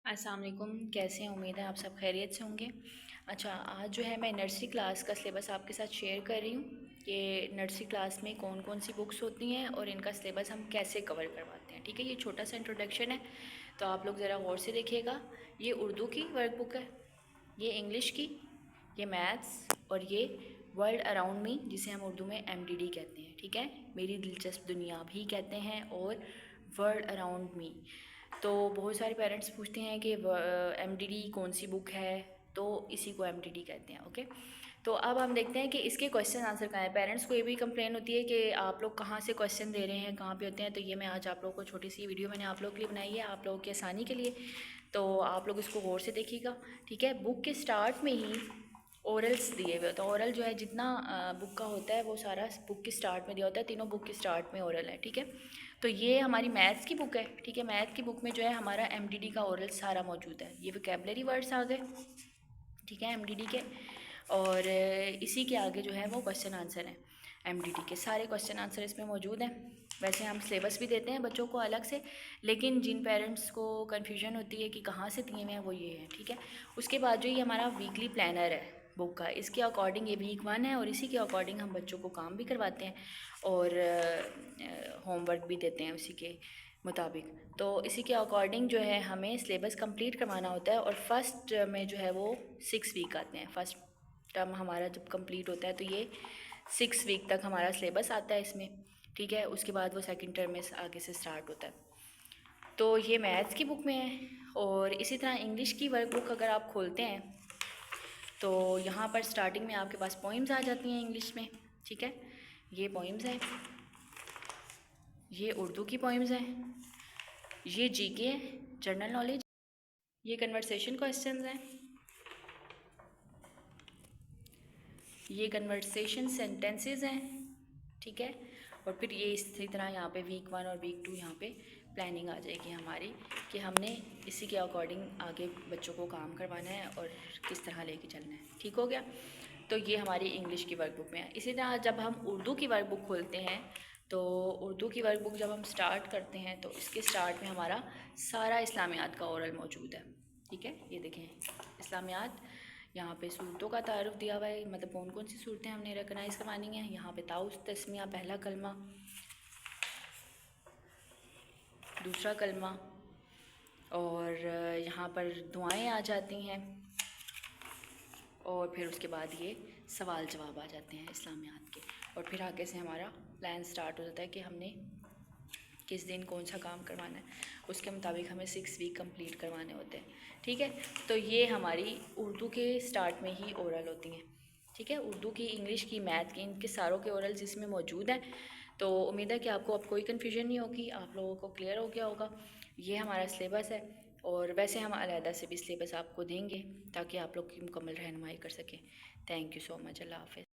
अस्सलाम वालेकुम। कैसे हैं? उम्मीद है आप सब खैरियत से होंगे। अच्छा, आज जो है मैं नर्सरी क्लास का सिलेबस आपके साथ शेयर कर रही हूँ कि नर्सरी क्लास में कौन कौन सी बुक्स होती हैं और इनका सिलेबस हम कैसे कवर करवाते हैं। ठीक है, ये छोटा सा इंट्रोडक्शन है, तो आप लोग ज़रा गौर से देखिएगा। ये उर्दू की वर्क बुक है, ये इंग्लिश की, ये मैथ्स और ये वर्ल्ड अराउंड मी, जिसे हम उर्दू में MDD कहते हैं। ठीक है, मेरी दिलचस्प दुनिया भी कहते हैं और वर्ल्ड अराउंड मी। तो बहुत सारे पेरेंट्स पूछते हैं कि MDD कौन सी बुक है, तो इसी को MDD कहते हैं। ओके, तो अब हम देखते हैं कि इसके क्वेश्चन आंसर कहाँ है। पेरेंट्स को ये भी कंप्लेन होती है कि आप लोग कहाँ से क्वेश्चन दे रहे हैं, कहाँ पे होते हैं। तो ये मैं आज आप लोगों को छोटी सी वीडियो मैंने आप लोगों के लिए बनाई है, आप लोगों की आसानी के लिए। तो आप लोग इसको गौर से देखिएगा। ठीक है, बुक के स्टार्ट में ही ओरल्स दिए हुए होते हैं। ओरल जो है जितना बुक का होता है वो सारा बुक के स्टार्ट में दिया होता है। तीनों बुक के स्टार्ट में ओरल है। ठीक है, तो ये हमारी मैथ्स की बुक है। ठीक है, मैथ की बुक में जो है हमारा MDD का ओरल सारा मौजूद है। ये वोकैबुलरी वर्ड्स आ गए, ठीक है, MDD के। और इसी के आगे जो है वो क्वेश्चन आंसर है। MDD के सारे क्वेश्चन आंसर इसमें मौजूद हैं। वैसे हम सिलेबस भी देते हैं बच्चों को अलग से, लेकिन जिन पेरेंट्स को कन्फ्यूजन होती है कि कहाँ से दिए हुए हैं वो ये है। ठीक है, उसके बाद जो ये हमारा वीकली प्लानर है बुक का, इसके अकॉर्डिंग ये वीक 1 है और इसी के अकॉर्डिंग हम बच्चों को काम भी करवाते हैं और होमवर्क भी देते हैं उसी के मुताबिक। तो इसी के अकॉर्डिंग जो है हमें सिलेबस कंप्लीट करवाना होता है। और फर्स्ट में जो है वो 6 वीक आते हैं। फर्स्ट टर्म हमारा जब कंप्लीट होता है तो ये 6 वीक तक हमारा सिलेबस आता है इसमें। ठीक है, उसके बाद वो सेकंड टर्म में आगे से स्टार्ट होता है। तो ये मैथ्स की बुक में है। और इसी तरह इंग्लिश की वर्क बुक अगर आप खोलते हैं तो यहाँ पर स्टार्टिंग में आपके पास पोइम्स आ जाती हैं इंग्लिश में। ठीक है, ये पोइम्स हैं, ये उर्दू की पोइम्स हैं, ये GK है, जनरल नॉलेज, ये कन्वर्सेशन क्वेश्चंस हैं, ये कन्वर्सेशन सेंटेंसेस हैं। ठीक है, और फिर ये इसी तरह यहाँ पे वीक 1 और वीक 2 यहाँ पे प्लानिंग आ जाएगी हमारी कि हमने इसी के अकॉर्डिंग आगे बच्चों को काम करवाना है और किस तरह लेके चलना है। ठीक हो गया, तो ये हमारी इंग्लिश की वर्क बुक में है। इसी तरह जब हम उर्दू की वर्क बुक खोलते हैं तो उर्दू की वर्क बुक जब हम स्टार्ट करते हैं तो इसके स्टार्ट में हमारा सारा इस्लामियात का ओरल मौजूद है। ठीक है, ये देखें इस्लामियात, यहाँ पे सूरतों का तारुफ दिया हुआ है, मतलब कौन कौन सी सूरतें हमने रिकगनाइज़ करवानी है। यहाँ पे ताउस तस्मिया पहला कलमा, दूसरा कलमा, और यहाँ पर दुआएं आ जाती हैं और फिर उसके बाद ये सवाल जवाब आ जाते हैं इस्लामियात के। और फिर आगे से हमारा प्लान स्टार्ट हो जाता है कि हमने किस दिन कौन सा काम करवाना है, उसके मुताबिक हमें 6 वीक कंप्लीट करवाने होते हैं। ठीक है, तो ये हमारी उर्दू के स्टार्ट में ही ओरल होती हैं। ठीक है, उर्दू की, इंग्लिश की, मैथ की, इनके सारों के ओरल्स इसमें मौजूद हैं। तो उम्मीद है कि आपको अब कोई कन्फ्यूजन नहीं होगी, आप लोगों को क्लियर हो गया होगा। ये हमारा सिलेबस है और वैसे हम अलहदा से भी सिलेबस आपको देंगे ताकि आप लोग की मुकम्मल रहनुमाई कर सकें। Thank you so much. अल्लाह हाफ़िज़।